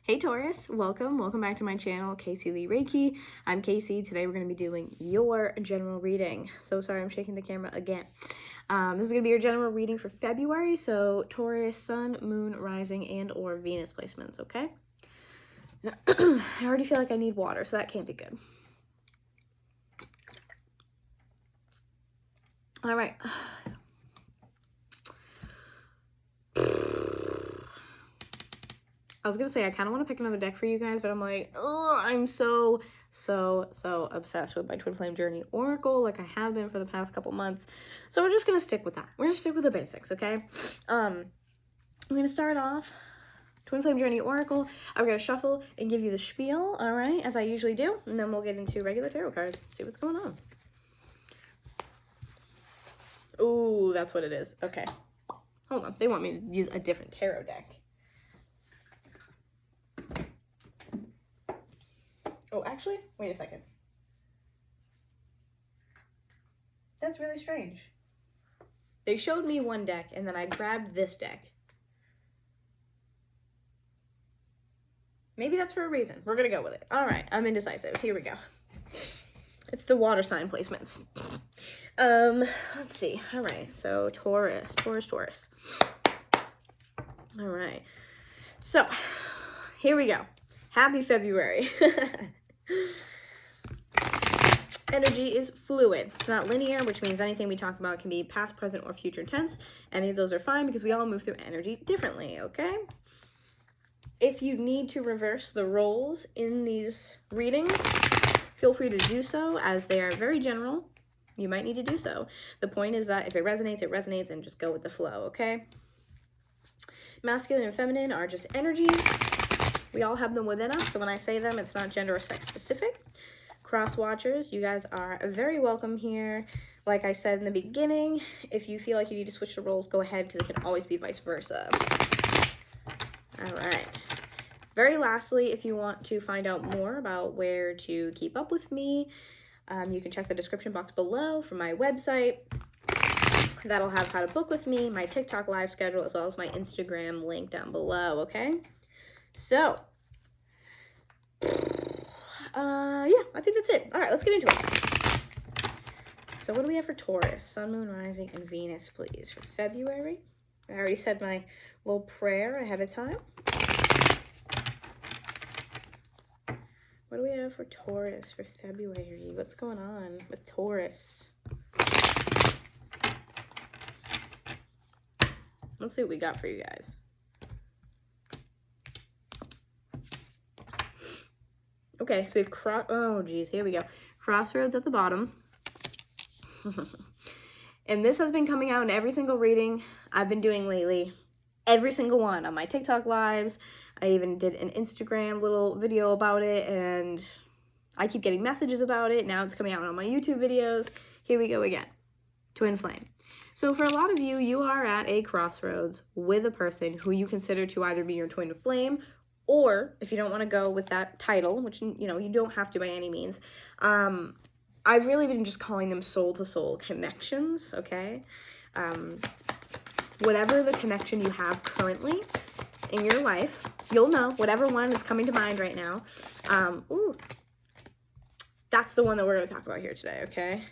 Hey Taurus, welcome back to my channel, Caseyleighreiki. I'm Casey. Today we're going to be doing your general reading. So sorry, I'm shaking the camera again. This is going to be your general reading for February, so Taurus, Sun, Moon, Rising, and or Venus placements, okay? I already feel like I need water, so that can't be good. All right. I was gonna say I kind of want to pick another deck for you guys, but I'm like, oh, I'm so obsessed with my Twin Flame Journey Oracle, like I have been for the past couple months. So we're just gonna stick with that. We're gonna stick with the basics, okay? I'm gonna start off Twin Flame Journey Oracle. I'm gonna shuffle and give you the spiel, all right, as I usually do, and then we'll get into regular tarot cards. See what's going on. Ooh, that's what it is. Okay, hold on. They want me to use a different tarot deck. Oh, actually, wait a second. That's really strange. They showed me one deck, and then I grabbed this deck. Maybe that's for a reason. We're gonna go with it. All right, I'm indecisive. Here we go. It's the water sign placements. Let's see. All right, so Taurus. All right. So, here we go. Happy February. Energy is fluid. It's not linear, which means anything we talk about can be past, present, or future tense. Any of those are fine because we all move through energy differently, okay? If you need to reverse the roles in these readings, feel free to do so, as they are very general. You might need to do so. The point is that if it resonates, and just go with the flow, okay? Masculine and feminine are just energies. We all have them within us, so when I say them, it's not gender or sex specific. Cross watchers, you guys are very welcome here. Like I said in the beginning, if you feel like you need to switch the roles, go ahead, because it can always be vice versa. All right. Very lastly, if you want to find out more about where to keep up with me, you can check the description box below for my website. That'll have how to book with me, my TikTok live schedule, as well as my Instagram link down below, okay? So, yeah, I think that's it. All right, let's get into it. So what do we have for Taurus? Sun, Moon, Rising, and Venus, please, for February. I already said my little prayer ahead of time. What do we have for Taurus for February? What's going on with Taurus? Let's see what we got for you guys. Okay, so we have oh geez, here we go. Crossroads at the bottom. And this has been coming out in every single reading I've been doing lately. Every single one on my TikTok lives. I even did an Instagram little video about it, and I keep getting messages about it. Now it's coming out on my YouTube videos. Here we go again. Twin flame. So for a lot of you, you are at a crossroads with a person who you consider to either be your twin flame, or if you don't want to go with that title, which, you know, you don't have to by any means, I've really been just calling them soul-to-soul connections, okay? Whatever the connection you have currently in your life, you'll know, whatever one is coming to mind right now, that's the one that we're going to talk about here today, okay?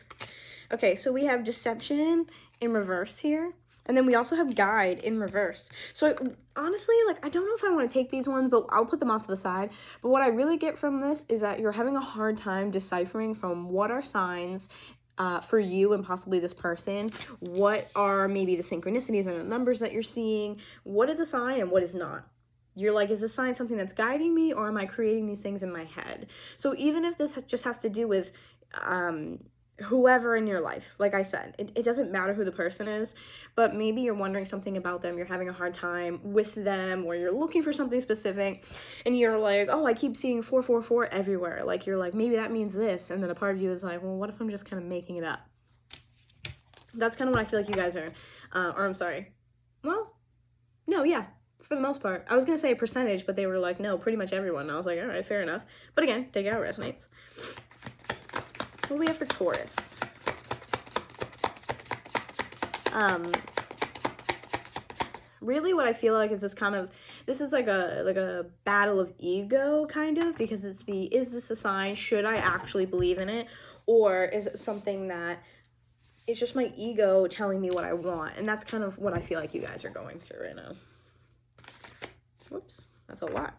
Okay, so we have deception in reverse here. And then we also have guide in reverse. So honestly, like, I don't know if I want to take these ones, but I'll put them off to the side. But what I really get from this is that you're having a hard time deciphering from what are signs for you and possibly this person. What are maybe the synchronicities or the numbers that you're seeing? What is a sign and what is not? You're like, is this sign something that's guiding me, or am I creating these things in my head? So even if this just has to do with whoever in your life, like I said, it doesn't matter who the person is, but maybe you're wondering something about them, you're having a hard time with them, or you're looking for something specific, and you're like, oh, I keep seeing 444 everywhere. Like, you're like, maybe that means this, and then a part of you is like, well, what if I'm just kind of making it up? That's kind of what I feel like you guys are, or I'm sorry. Well, no, yeah, for the most part. I was going to say a percentage, but they were like, no, pretty much everyone. And I was like, all right, fair enough. But again, take it how it resonates. What do we have for Taurus? Really what I feel like is this this is like a battle of ego, kind of, because it's is this a sign? Should I actually believe in it? Or is it something that it's just my ego telling me what I want? And that's kind of what I feel like you guys are going through right now. Whoops, that's a lot.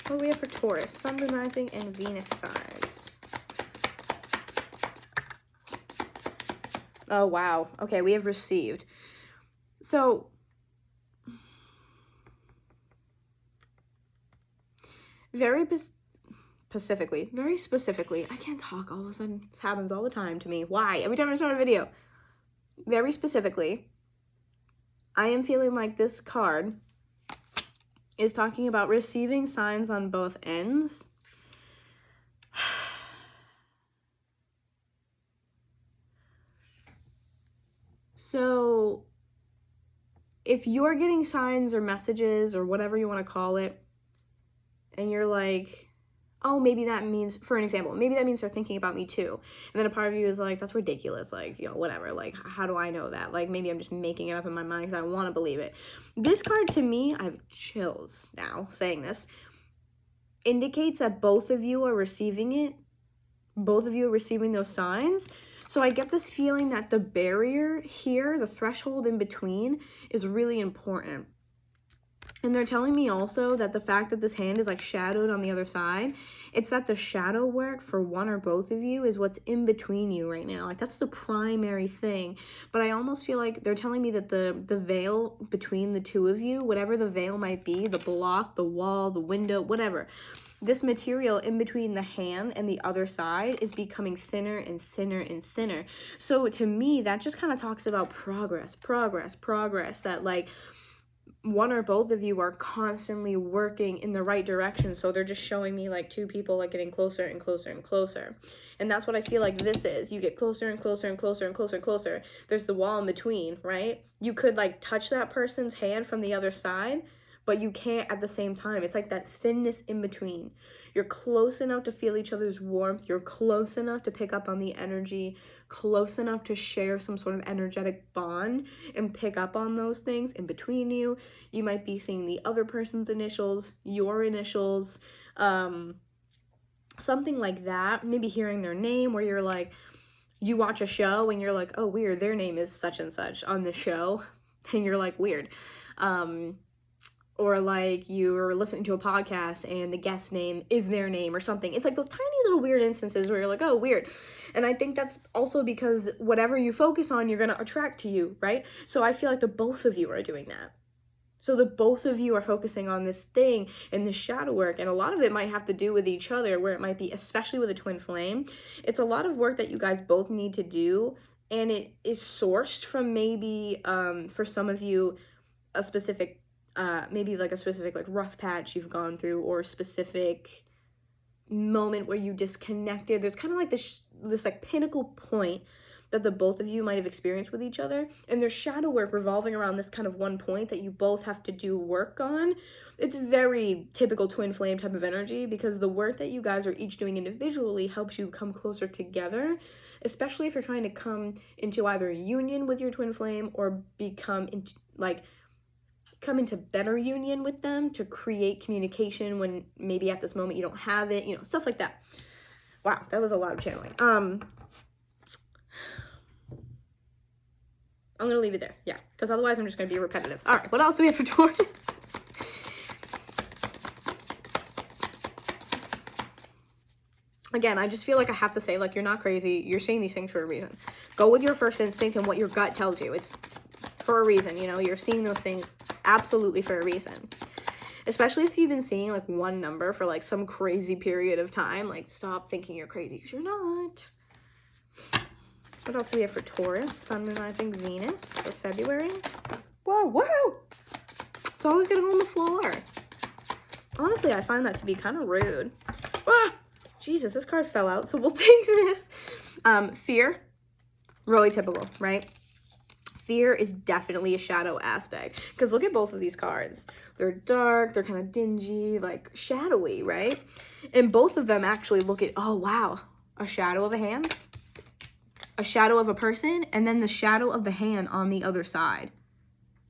What do we have for Taurus? Sun, Moon, Rising, and Venus signs. Oh, wow. Okay, we have received. So, very specifically, I can't talk all of a sudden. This happens all the time to me. Why? Every time I start a video. Very specifically, I am feeling like this card is talking about receiving signs on both ends. So if you're getting signs or messages or whatever you want to call it, and you're like, oh, maybe that means, for an example, maybe that means they're thinking about me too. And then a part of you is like, that's ridiculous. Like, you know, whatever. Like, how do I know that? Like, maybe I'm just making it up in my mind because I want to believe it. This card, to me, I have chills now saying this, indicates that both of you are receiving it. Both of you are receiving those signs. So I get this feeling that the barrier here, the threshold in between, is really important. And they're telling me also that the fact that this hand is like shadowed on the other side, it's that the shadow work for one or both of you is what's in between you right now. Like, that's the primary thing. But I almost feel like they're telling me that the veil between the two of you, whatever the veil might be, the block, the wall, the window, whatever, this material in between the hand and the other side is becoming thinner and thinner and thinner. So to me, that just kind of talks about progress, that like one or both of you are constantly working in the right direction. So they're just showing me like two people like getting closer and closer and closer. And that's what I feel like this is. You get closer and closer and closer and closer and closer. There's the wall in between, right? You could like touch that person's hand from the other side, but you can't at the same time. It's like that thinness in between. You're close enough to feel each other's warmth. You're close enough to pick up on the energy, close enough to share some sort of energetic bond and pick up on those things in between you. You might be seeing the other person's initials, your initials, something like that. Maybe hearing their name, where you're like, you watch a show and you're like, oh, weird, their name is such and such on the show. And you're like, weird. Or like you're listening to a podcast and the guest name is their name or something. It's like those tiny little weird instances where you're like, oh, weird. And I think that's also because whatever you focus on, you're going to attract to you, right? So I feel like the both of you are doing that. So the both of you are focusing on this thing and this shadow work. And a lot of it might have to do with each other, where it might be, especially with a twin flame, it's a lot of work that you guys both need to do. And it is sourced from maybe, for some of you, a specific maybe like a specific like rough patch you've gone through, or a specific moment where you disconnected. There's kind of like this like pinnacle point that the both of you might have experienced with each other, and there's shadow work revolving around this kind of one point that you both have to do work on. It's very typical twin flame type of energy, because the work that you guys are each doing individually helps you come closer together, especially if you're trying to come into either union with your twin flame or come into better union with them to create communication when maybe at this moment you don't have it, you know, stuff like that. Wow, that was a lot of channeling. I'm gonna leave it there, yeah, because otherwise I'm just gonna be repetitive. All right, what else do we have for Taurus? Again, I just feel like I have to say, like, you're not crazy. You're saying these things for a reason. Go with your first instinct and what your gut tells you. It's for a reason, you know, you're seeing those things absolutely for a reason. Especially if you've been seeing like one number for like some crazy period of time, like stop thinking you're crazy, because you're not. What else do we have for Taurus? Sun, Moon, Rising, Venus for February. Whoa. It's always gonna go on the floor. Honestly, I find that to be kind of rude. Jesus, this card fell out, so we'll take this. Fear, really typical, right? Fear is definitely a shadow aspect, because look at both of these cards. They're dark, they're kind of dingy, like shadowy, right? And both of them actually look at, oh wow, a shadow of a hand, a shadow of a person, and then the shadow of the hand on the other side.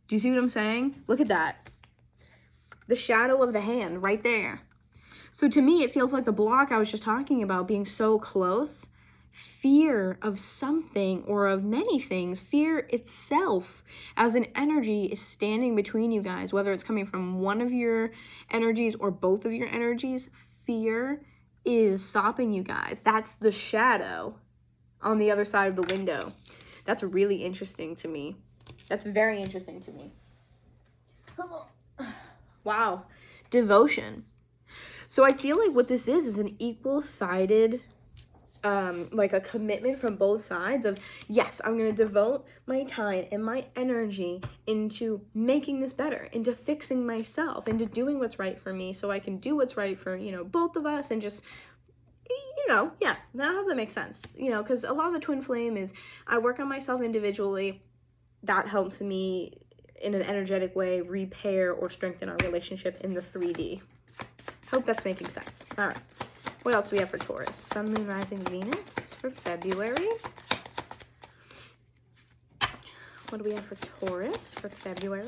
Do you see what I'm saying? Look at that. The shadow of the hand right there. So to me, it feels like the block I was just talking about being so close. Fear of something or of many things, fear itself as an energy is standing between you guys, whether it's coming from one of your energies or both of your energies. Fear is stopping you guys. That's the shadow on the other side of the window. That's really interesting to me. That's very interesting to me. Wow. Devotion. So I feel like what this is an equal-sided, like a commitment from both sides of, yes, I'm going to devote my time and my energy into making this better, into fixing myself, into doing what's right for me so I can do what's right for, both of us and just, yeah, that makes sense. Because a lot of the twin flame is I work on myself individually. That helps me in an energetic way repair or strengthen our relationship in the 3D. Hope that's making sense. All right. What else do we have for Taurus? Sun, Moon, Rising, Venus for February. What do we have for Taurus for February?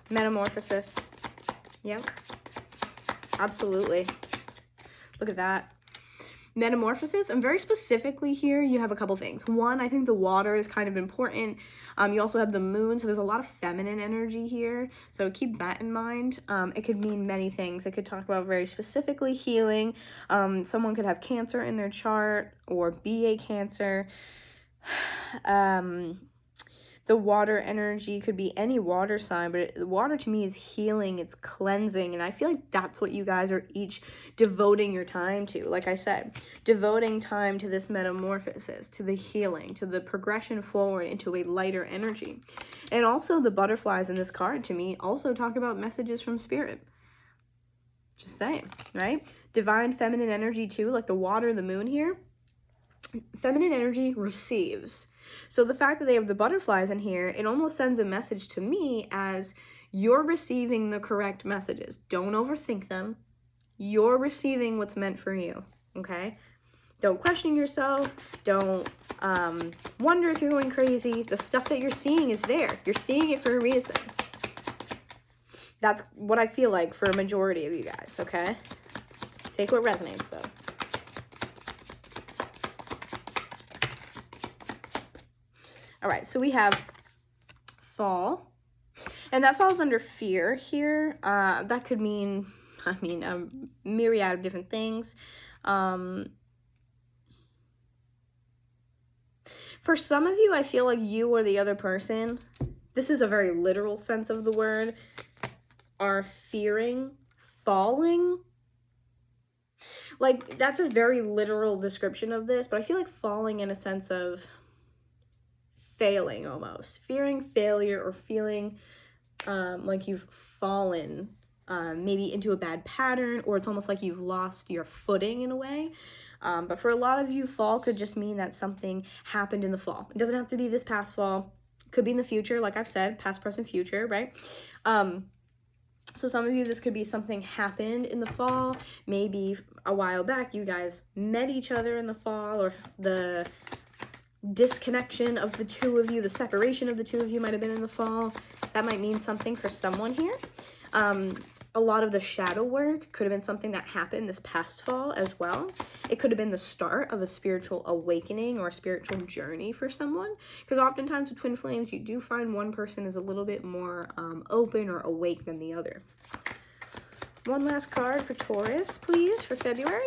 Metamorphosis. Yep. Absolutely. Look at that. Metamorphosis, and very specifically here, you have a couple things. One, I think the water is kind of important. You also have the moon, so there's a lot of feminine energy here. So keep that in mind. It could mean many things. It could talk about very specifically healing. Someone could have Cancer in their chart or be a Cancer. The water energy could be any water sign, but the water to me is healing, it's cleansing, and I feel like that's what you guys are each devoting your time to. Like I said, devoting time to this metamorphosis, to the healing, to the progression forward into a lighter energy. And also the butterflies in this card to me also talk about messages from spirit. Just saying, right? Divine feminine energy too, like the water, the moon here. Feminine energy receives. So the fact that they have the butterflies in here, it almost sends a message to me as you're receiving the correct messages. Don't overthink them. You're receiving what's meant for you, okay? Don't question yourself. Don't wonder if you're going crazy. The stuff that you're seeing is there. You're seeing it for a reason. That's what I feel like for a majority of you guys, okay? Take what resonates, though. All right, so we have fall, and that falls under fear here. That could mean, a myriad of different things. For some of you, I feel like you or the other person, this is a very literal sense of the word, are fearing falling. Like, that's a very literal description of this, but I feel like falling in a sense of failing almost. Fearing failure or feeling like you've fallen maybe into a bad pattern, or it's almost like you've lost your footing in a way. But for a lot of you, fall could just mean that something happened in the fall. It doesn't have to be this past fall. It could be in the future, like I've said, past, present, future, right? So some of you, this could be something happened in the fall. Maybe a while back, you guys met each other in the fall, or the disconnection of the two of you, the separation of the two of you might have been in the fall. That might mean something for someone here. A lot of the shadow work could have been something that happened this past fall as well. It could have been the start of a spiritual awakening or a spiritual journey for someone, because oftentimes with twin flames, you do find one person is a little bit more open or awake than the other. One last card for Taurus, please, for February.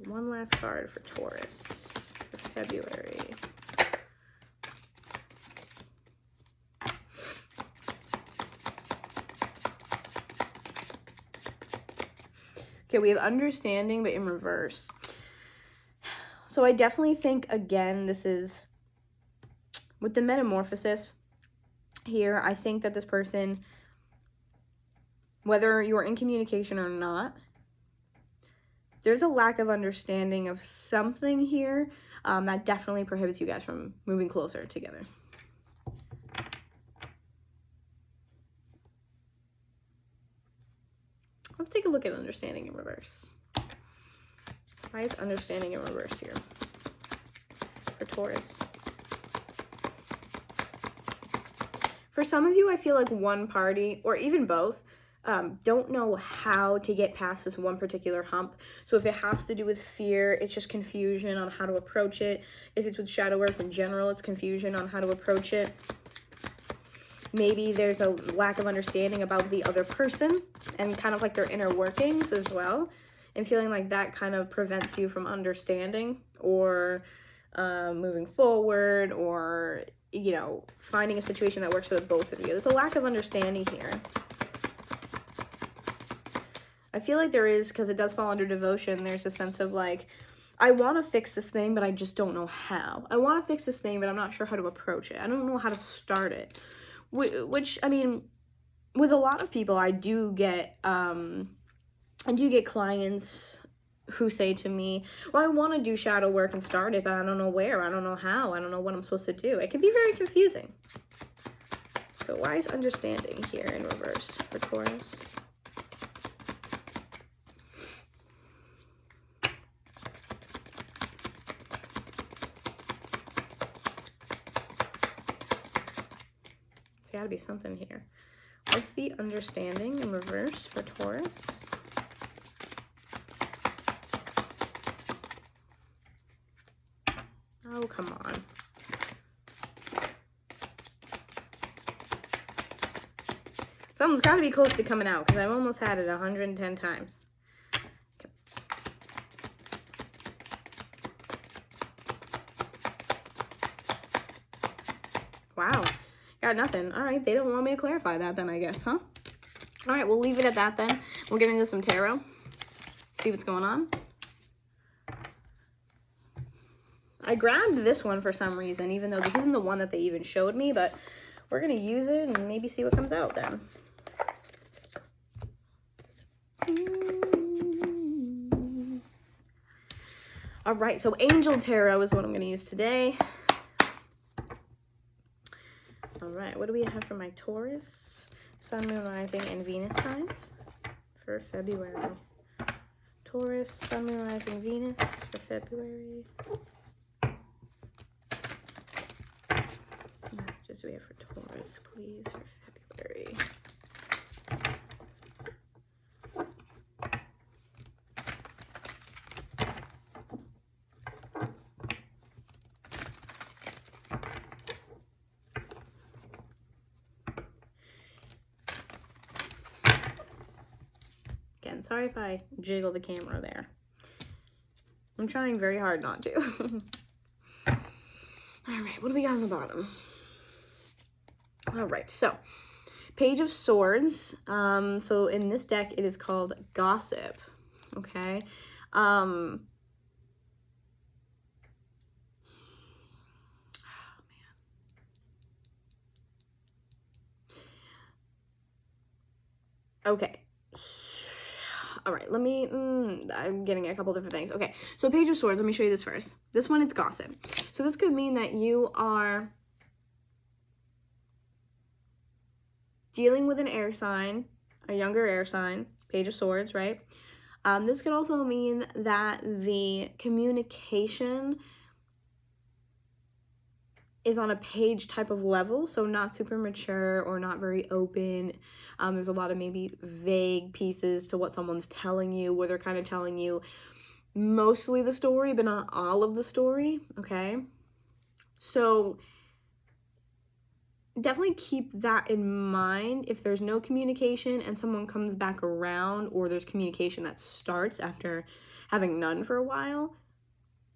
One last card for Taurus for February. Okay, we have understanding, but in reverse. So I definitely think, again, this is with the metamorphosis here. I think that this person, whether you're in communication or not, there's a lack of understanding of something here that definitely prohibits you guys from moving closer together. Let's take a look at understanding in reverse. Why is understanding in reverse here for Taurus? For some of you, I feel like one party, or even both, don't know how to get past this one particular hump. So if it has to do with fear, it's just confusion on how to approach it. If it's with shadow work in general, it's confusion on how to approach it. Maybe there's a lack of understanding about the other person and kind of like their inner workings as well. And feeling like that kind of prevents you from understanding or moving forward, or, you know, finding a situation that works for the both of you. There's a lack of understanding here. I feel like there is, because it does fall under devotion, there's a sense of like, I want to fix this thing, but I just don't know how. I want to fix this thing, but I'm not sure how to approach it. I don't know how to start it. Which, I mean, with a lot of people, I do get clients who say to me, well, I want to do shadow work and start it, but I don't know where, I don't know how, I don't know what I'm supposed to do. It can be very confusing. So why is understanding here in reverse for Taurus? There's got to be something here. What's the understanding in reverse for Taurus? Oh, come on. Something's got to be close to coming out, because I've almost had it 110 times. Okay. Wow. Got nothing. All right, they don't want me to clarify that then, I guess, huh? All right, we'll leave it at that then. We'll get into some tarot. See what's going on. I grabbed this one for some reason, even though this isn't the one that they even showed me, but we're going to use it and maybe see what comes out then. All right, so Angel Tarot is what I'm going to use today. All right, what do we have for my Taurus, Sun, Moon, Rising, and Venus signs for February? Taurus, Sun, Moon, Rising, Venus for February. Messages we have for Taurus, please, for February. Again, sorry if I jiggle the camera there. I'm trying very hard not to. All right, what do we got on the bottom? All right, so Page of Swords. So in this deck, it is called Gossip. Okay. Oh, man. Okay. All right, let me, I'm getting a couple different things. Okay, so Page of Swords, let me show you this first. This one, it's Gossip. So this could mean that you are dealing with an air sign, a younger air sign, Page of Swords, right? This could also mean that the communication is on a page type of level, so not super mature or not very open. There's a lot of maybe vague pieces to what someone's telling you, where they're kind of telling you mostly the story, but not all of the story, okay? So definitely keep that in mind. If there's no communication and someone comes back around, or there's communication that starts after having none for a while,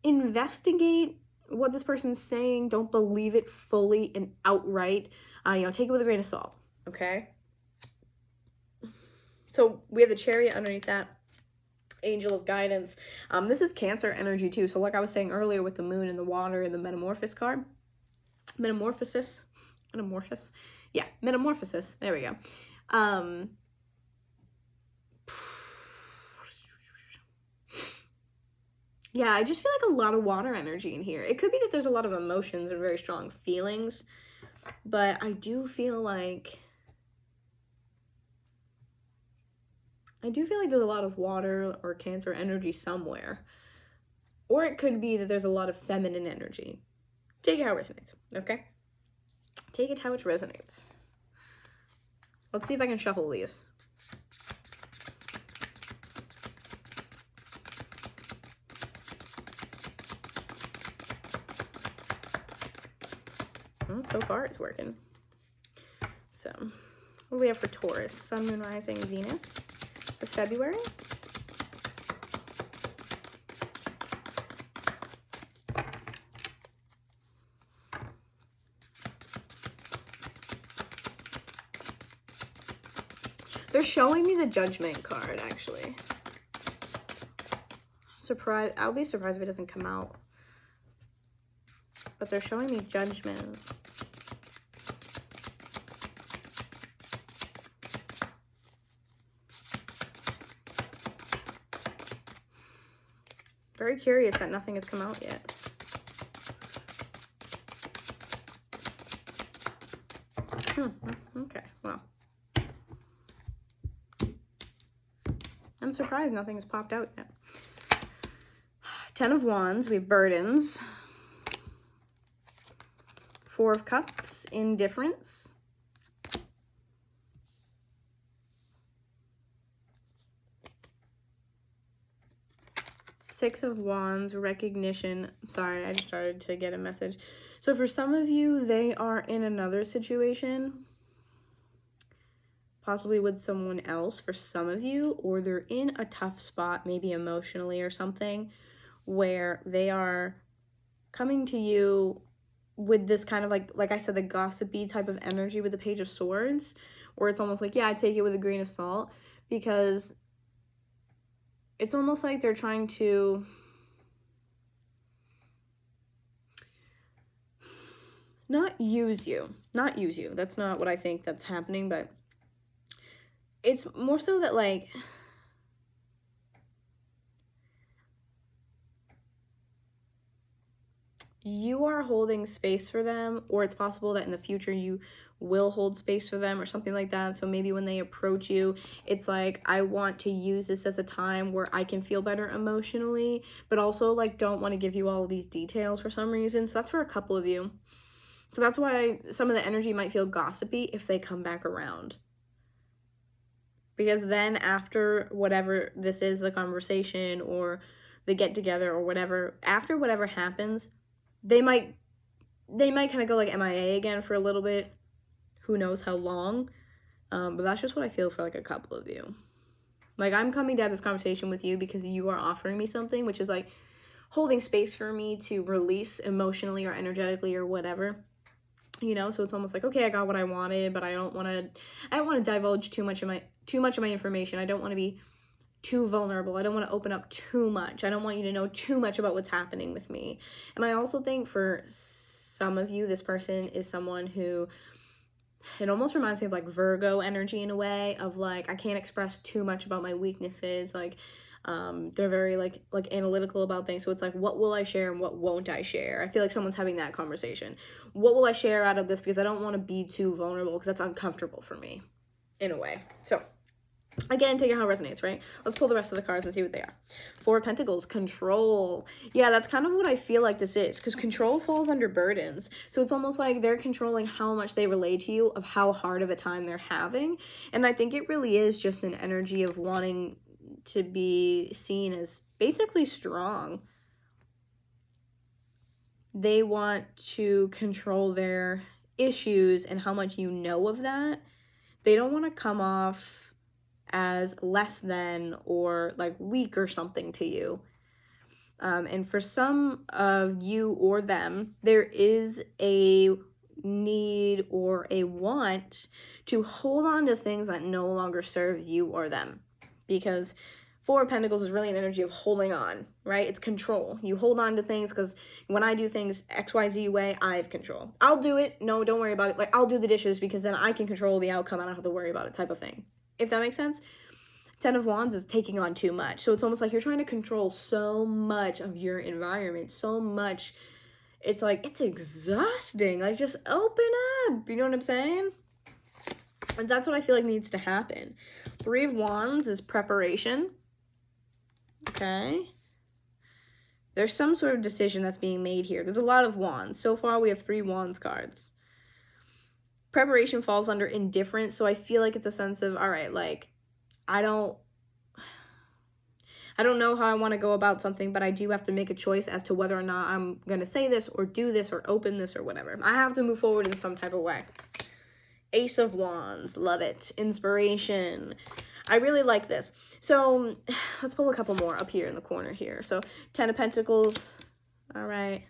investigate what this person's saying. Don't believe it fully and outright. Take it with a grain of salt, okay? So we have the Chariot underneath that, Angel of Guidance. This is Cancer energy too. So like I was saying earlier with the moon and the water and the Metamorphosis card. Metamorphosis. Yeah, Metamorphosis. There we go. Yeah, I just feel like a lot of water energy in here. It could be that there's a lot of emotions and very strong feelings, but I do feel like I do feel like there's a lot of water or Cancer energy somewhere. Or it could be that there's a lot of feminine energy. Take it how it resonates, okay? Take it how it resonates. Let's see if I can shuffle these. Well, so far it's working. So, what do we have for Taurus? Sun, Moon, Rising, Venus for February. They're showing me the Judgment card, actually. I'll be surprised if it doesn't come out. But they're showing me Judgment. Very curious that nothing has come out yet. Okay, well. I'm surprised nothing has popped out yet. 10 of Wands, we have burdens. 4 of Cups, indifference. Six of Wands, recognition. Sorry, I just started to get a message. So for some of you, they are in another situation, possibly with someone else for some of you, or they're in a tough spot, maybe emotionally or something, where they are coming to you with this kind of like I said, the gossipy type of energy with the Page of Swords, where it's almost like, yeah, I take it with a grain of salt, because it's almost like they're trying to not use you. That's not what I think that's happening, but it's more so that, like, you are holding space for them, or it's possible that in the future you will hold space for them or something like that. So maybe when they approach you, it's like, I want to use this as a time where I can feel better emotionally, but also like don't want to give you all of these details for some reason. So that's for a couple of you. So that's why some of the energy might feel gossipy if they come back around. Because then after whatever this is, the conversation or the get together or whatever, after whatever happens, they might kind of go like MIA again for a little bit. Who knows how long. But that's just what I feel for like a couple of you. Like, I'm coming to have this conversation with you because you are offering me something, which is like holding space for me to release emotionally or energetically or whatever. You know, so it's almost like, okay, I got what I wanted, but I don't want to divulge too much of my information. I don't want to be too vulnerable. I don't want to open up too much. I don't want you to know too much about what's happening with me. And I also think for some of you, this person is someone who, it almost reminds me of like Virgo energy in a way, of like, I can't express too much about my weaknesses. Like, they're very like analytical about things. So it's like, what will I share and what won't I share? I feel like someone's having that conversation. What will I share out of this? Because I don't want to be too vulnerable, because that's uncomfortable for me in a way. So again, take it how it resonates, right? Let's pull the rest of the cards and see what they are. 4 of Pentacles, control. Yeah, that's kind of what I feel like this is, because control falls under burdens. So it's almost like they're controlling how much they relate to you, of how hard of a time they're having. And I think it really is just an energy of wanting to be seen as basically strong. They want to control their issues and how much you know of that. They don't want to come off as less than or like weak or something to you. And for some of you or them, there is a need or a want to hold on to things that no longer serve you or them. Because 4 of Pentacles is really an energy of holding on, right? It's control. You hold on to things because when I do things XYZ way, I have control. I'll do it. No, don't worry about it. Like, I'll do the dishes because then I can control the outcome. I don't have to worry about it, type of thing. If that makes sense. 10 of Wands is taking on too much. So it's almost like you're trying to control so much of your environment, so much. It's like, it's exhausting. Like, just open up. You know what I'm saying? And that's what I feel like needs to happen. Three of Wands is preparation. Okay. There's some sort of decision that's being made here. There's a lot of Wands. So far, we have 3 Wands cards. Preparation falls under indifference, so I feel like it's a sense of, all right, like, I don't know how I want to go about something, but I do have to make a choice as to whether or not I'm going to say this or do this or open this or whatever. I have to move forward in some type of way. Ace of Wands, love it. Inspiration. I really like this. So let's pull a couple more up here in the corner here. So 10 of Pentacles. All right.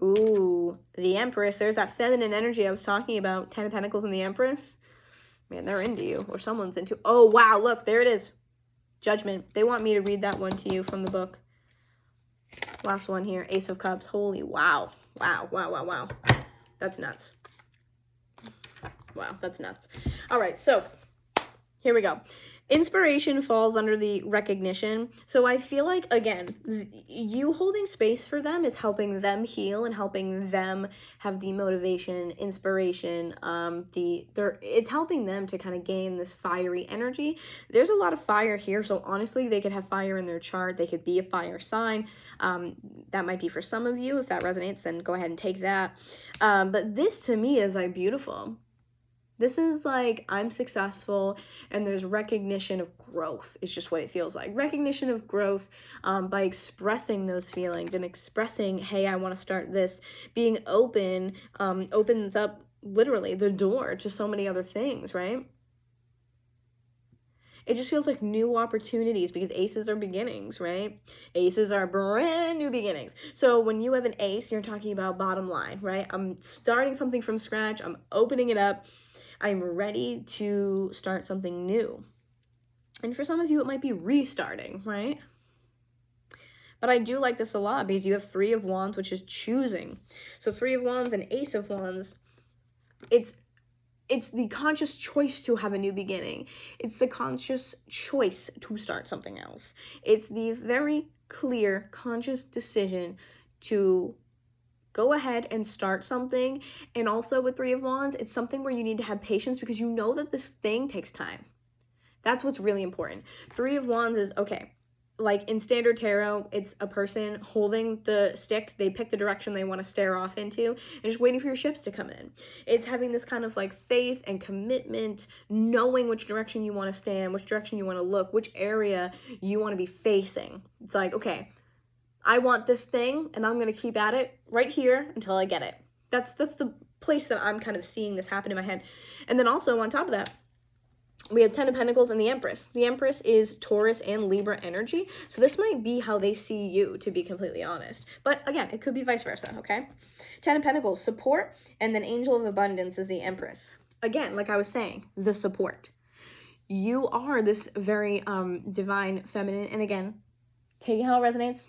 Ooh, the Empress. There's that feminine energy I was talking about. 10 of Pentacles and the Empress. Man, they're into you, or someone's into. Oh, wow, look, there it is. Judgment. They want me to read that one to you from the book. Last one here, Ace of Cups. Holy wow. Wow, wow, wow, wow. That's nuts. Wow, that's nuts. All right, so here we go. Inspiration falls under the recognition. So I feel like, again, you holding space for them is helping them heal and helping them have the motivation, inspiration. It's helping them to kind of gain this fiery energy. There's a lot of fire here. So honestly, they could have fire in their chart. They could be a fire sign. That might be for some of you. If that resonates, then go ahead and take that. But this to me is like beautiful. This is like, I'm successful, and there's recognition of growth. It's just what it feels like. Recognition of growth by expressing those feelings and expressing, hey, I want to start this. Being open opens up, literally, the door to so many other things, right? It just feels like new opportunities, because aces are beginnings, right? Aces are brand new beginnings. So when you have an ace, you're talking about bottom line, right? I'm starting something from scratch. I'm opening it up. I'm ready to start something new. And for some of you, it might be restarting, right? But I do like this a lot, because you have 3 of Wands, which is choosing. So 3 of Wands and Ace of Wands, it's the conscious choice to have a new beginning. It's the conscious choice to start something else. It's the very clear, conscious decision to go ahead and start something. And also with 3 of Wands, it's something where you need to have patience, because you know that this thing takes time. That's what's really important. 3 of Wands is, okay, like in standard tarot, it's a person holding the stick. They pick the direction they want to stare off into and just waiting for your ships to come in. It's having this kind of like faith and commitment, knowing which direction you want to stand, which direction you want to look, which area you want to be facing. It's like, okay, I want this thing, and I'm going to keep at it right here until I get it. That's the place that I'm kind of seeing this happen in my head. And then also on top of that, we have 10 of Pentacles and the Empress. The Empress is Taurus and Libra energy. So this might be how they see you, to be completely honest. But again, it could be vice versa, okay? 10 of Pentacles, support, and then Angel of Abundance is the Empress. Again, like I was saying, the support. You are this very divine feminine. And again, taking how it resonates,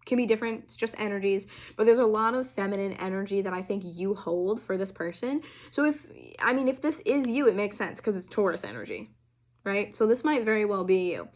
can be different. It's just energies, but there's a lot of feminine energy that I think you hold for this person. So if this is you, it makes sense, because it's Taurus energy, right? So this might very well be you.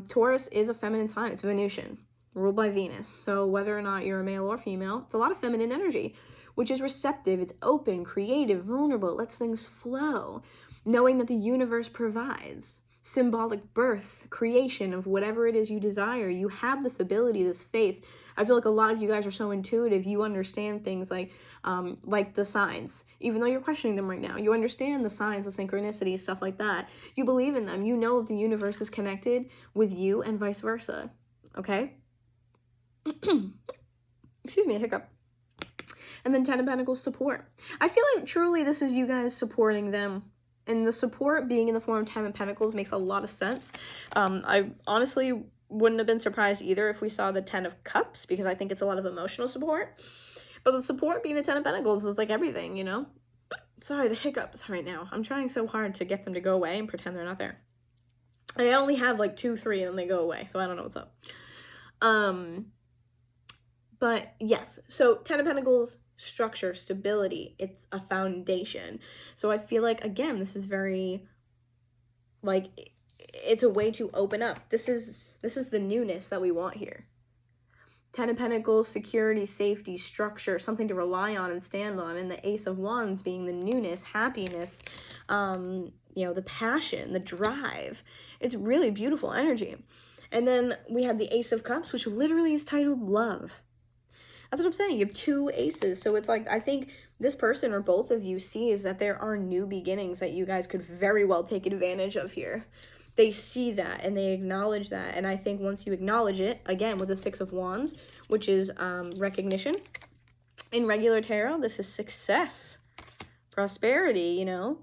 Taurus is a feminine sign. It's Venusian, ruled by Venus. So whether or not you're a male or female, it's a lot of feminine energy, which is receptive. It's open, creative, vulnerable. It lets things flow, knowing that the universe provides. Symbolic birth, creation of whatever it is you desire. You have this ability, this faith. I feel like a lot of you guys are so intuitive. You understand things like the signs. Even though you're questioning them right now, you understand the signs, the synchronicity, stuff like that. You believe in them. You know that the universe is connected with you and vice versa. Okay? Excuse me, a hiccup. And then 10 of Pentacles, support. I feel like truly this is you guys supporting them. And the support being in the form of 10 of Pentacles makes a lot of sense. I honestly wouldn't have been surprised either if we saw the 10 of Cups, because I think it's a lot of emotional support. But the support being the 10 of Pentacles is like everything, you know? Sorry, the hiccups right now. I'm trying so hard to get them to go away and pretend they're not there. I only have like 2, 3, and then they go away, so I don't know what's up. But yes, so 10 of Pentacles, structure, stability, it's a foundation. So I feel like, again, this is very, like, it's a way to open up. This is the newness that we want here. Ten of Pentacles, security, safety, structure, something to rely on and stand on. And the Ace of Wands being the newness, happiness, you know, the passion, the drive. It's really beautiful energy. And then we have the Ace of Cups, which literally is titled love. That's what I'm saying. You have two aces. So it's like, I think this person or both of you sees that there are new beginnings that you guys could very well take advantage of here. They see that and they acknowledge that. And I think once you acknowledge it, again, with the Six of Wands, which is recognition. In regular tarot, this is success, prosperity, you know,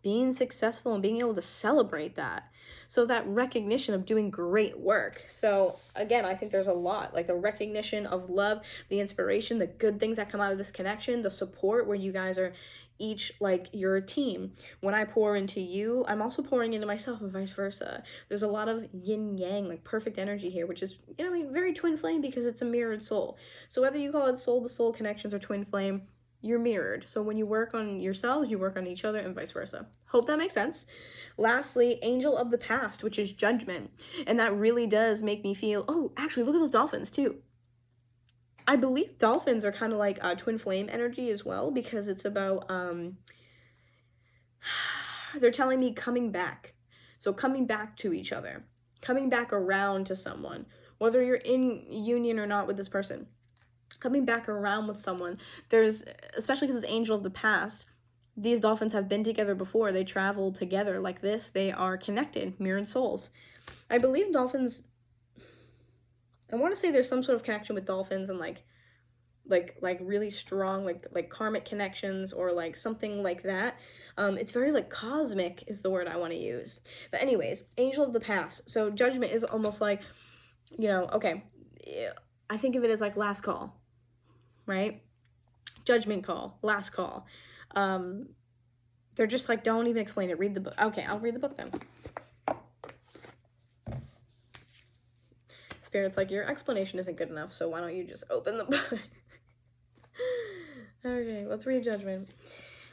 being successful and being able to celebrate that. So that recognition of doing great work. So again, I think there's a lot, like the recognition of love, the inspiration, the good things that come out of this connection, the support where you guys are each, like, you're a team. When I pour into you, I'm also pouring into myself and vice versa. There's a lot of yin yang, like perfect energy here, which is, you know, I mean, very twin flame because it's a mirrored soul. So whether you call it soul to soul connections or twin flame, you're mirrored. So when you work on yourselves, you work on each other and vice versa. Hope that makes sense. Lastly, Angel of the Past, which is judgment. And that really does make me feel, oh, actually, look at those dolphins too. I believe dolphins are kind of like twin flame energy as well, because it's about, they're telling me coming back. So coming back to each other, coming back around to someone, whether you're in union or not with this person. Coming back around with someone. There's, especially because it's Angel of the Past, these dolphins have been together before. They traveled together like this. They are connected, mirrored souls. I believe dolphins, I want to say there's some sort of connection with dolphins and like really strong, like karmic connections or like something like that. It's very like cosmic is the word I want to use. But anyways, Angel of the Past. So judgment is almost like, you know, okay, I think of it as like last call. Right? Judgment call, last call. They're just like, don't even explain it. Read the book. Okay, I'll read the book then. Spirit's like, your explanation isn't good enough, so why don't you just open the book? Okay, let's read Judgment.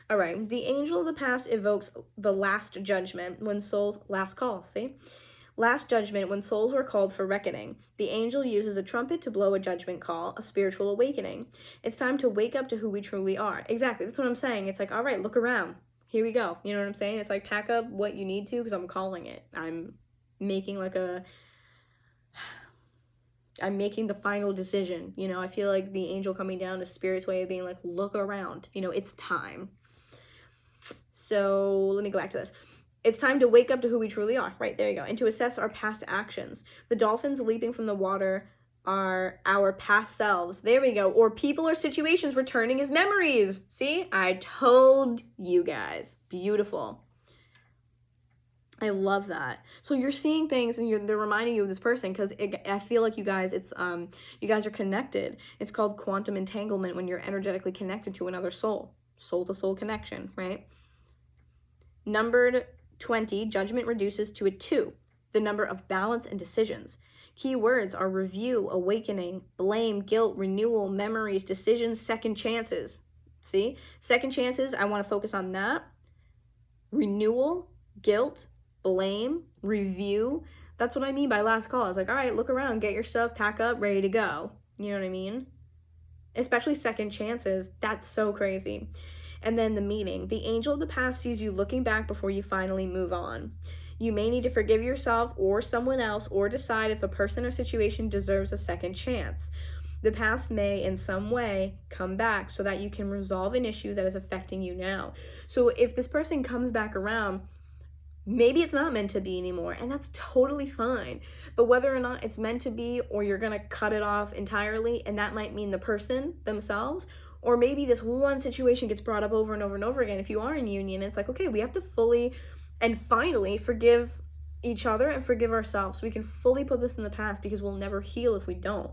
All right, the Angel of the Past evokes the last judgment when souls, last call, see? Last judgment, when souls were called for reckoning. The angel uses a trumpet to blow a judgment call, a spiritual awakening. It's time to wake up to who we truly are. Exactly, that's what I'm saying. It's like, all right, look around. Here we go. You know what I'm saying? It's like, pack up what you need to because I'm calling it. I'm making like I'm making the final decision. You know, I feel like the angel coming down is Spirit's way of being like, look around. You know, it's time. So let me go back to this. It's time to wake up to who we truly are. Right, there you go. And to assess our past actions. The dolphins leaping from the water are our past selves. There we go. Or people or situations returning as memories. See? I told you guys. Beautiful. I love that. So you're seeing things and they're reminding you of this person because I feel like you guys, you guys are connected. It's called quantum entanglement when you're energetically connected to another soul. Soul to soul connection, right? Numbered 20, judgment reduces to a 2, the number of balance and decisions. Key words are review, awakening, blame, guilt, renewal, memories, decisions, second chances. See? Second chances, I want to focus on that. Renewal, guilt, blame, review. That's what I mean by last call. I was like, all right, look around, get your stuff, pack up, ready to go. You know what I mean? Especially second chances. That's so crazy. And then the meaning. The angel of the past sees you looking back before you finally move on. You may need to forgive yourself or someone else or decide if a person or situation deserves a second chance. The past may, in some way, come back so that you can resolve an issue that is affecting you now. So if this person comes back around, maybe it's not meant to be anymore, and that's totally fine. But whether or not it's meant to be or you're going to cut it off entirely, and that might mean the person themselves, or maybe this one situation gets brought up over and over and over again. If you are in union, it's like, okay, we have to fully and finally forgive each other and forgive ourselves so we can fully put this in the past because we'll never heal if we don't.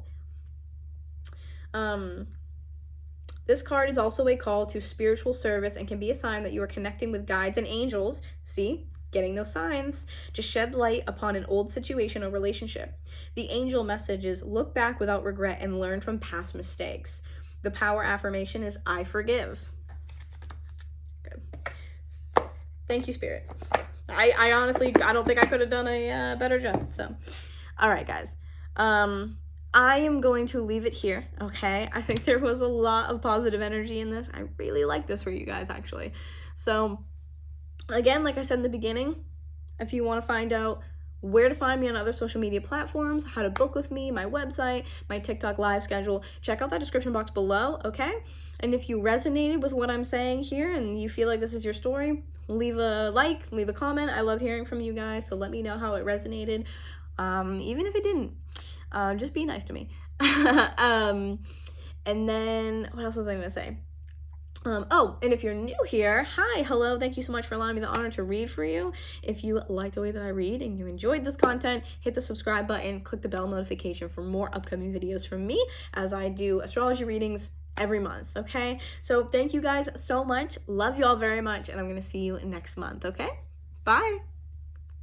This card is also a call to spiritual service and can be a sign that you are connecting with guides and angels. See? Getting those signs to shed light upon an old situation or relationship. The angel message is look back without regret and learn from past mistakes. The power affirmation is I forgive. Good. Thank you, Spirit. I honestly, I don't think I could have done a better job. So, all right, guys. I am going to leave it here, okay? I think there was a lot of positive energy in this. I really like this for you guys, actually. So, again, like I said in the beginning, if you want to find out where to find me on other social media platforms, how to book with me, my website, my TikTok live schedule, check out that description box below, okay? And if you resonated with what I'm saying here and you feel like this is your story, leave a like, leave a comment. I love hearing from you guys, so let me know how it resonated. Even if it didn't, just be nice to me. And then, what else was I gonna say? Oh, and if you're new here, hi, hello, thank you so much for allowing me the honor to read for you. If you like the way that I read and you enjoyed this content, hit the subscribe button, click the bell notification for more upcoming videos from me as I do astrology readings every month, okay? So thank you guys so much. Love you all very much, and I'm going to see you next month, okay? Bye!